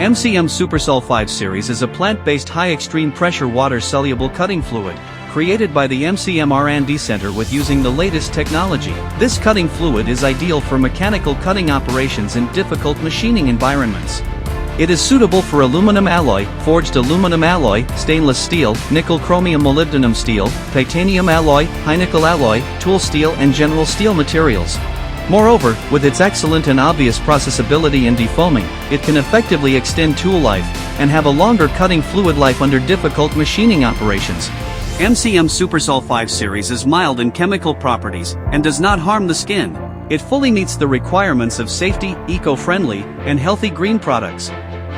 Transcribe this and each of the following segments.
MCM SUPERSOL 5 series is a plant-based high-extreme pressure water-soluble cutting fluid, created by the MCM R&D Center with using the latest technology. This cutting fluid is ideal for mechanical cutting operations in difficult machining environments. It is suitable for aluminum alloy, forged aluminum alloy, stainless steel, nickel chromium molybdenum steel, titanium alloy, high nickel alloy, tool steel and general steel materials. Moreover, with its excellent and obvious processability and defoaming, it can effectively extend tool life, and have a longer cutting fluid life under difficult machining operations. MCM SUPERSOL 5 series is mild in chemical properties, and does not harm the skin. It fully meets the requirements of safety, eco-friendly, and healthy green products.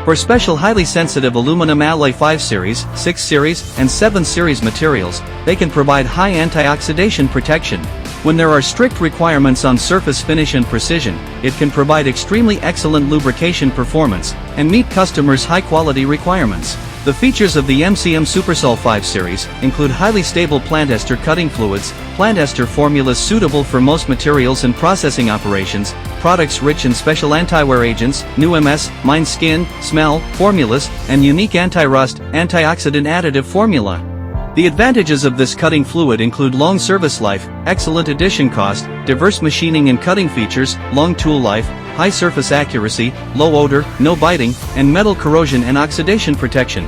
For special highly sensitive aluminum alloy 5 series, 6 series, and 7 series materials, they can provide high antioxidant protection. When there are strict requirements on surface finish and precision, it can provide extremely excellent lubrication performance, and meet customers' high-quality requirements. The features of the MCM SUPERSOL 5 series include highly stable plant ester cutting fluids, plant ester formulas suitable for most materials and processing operations, products rich in special anti-wear agents, new MS, mine skin, smell, formulas, and unique anti-rust, antioxidant additive formula. The advantages of this cutting fluid include long service life, excellent addition cost, diverse machining and cutting features, long tool life, high surface accuracy, low odor, no biting, and metal corrosion and oxidation protection.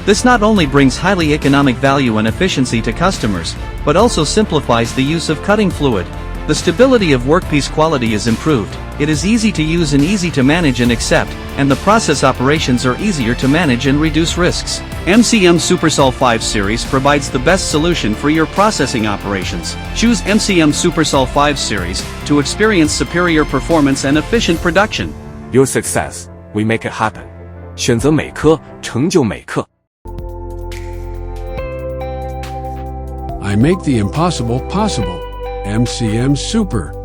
This not only brings highly economic value and efficiency to customers, but also simplifies the use of cutting fluid. The stability of workpiece quality is improved, it is easy to use and easy to manage and accept, and the process operations are easier to manage and reduce risks. MCM SUPERSOL 5 series provides the best solution for your processing operations. Choose MCM SUPERSOL 5 series to experience superior performance and efficient production. Your success, we make it happen. 选择美科，成就美科。I make the impossible possible. MCM Super.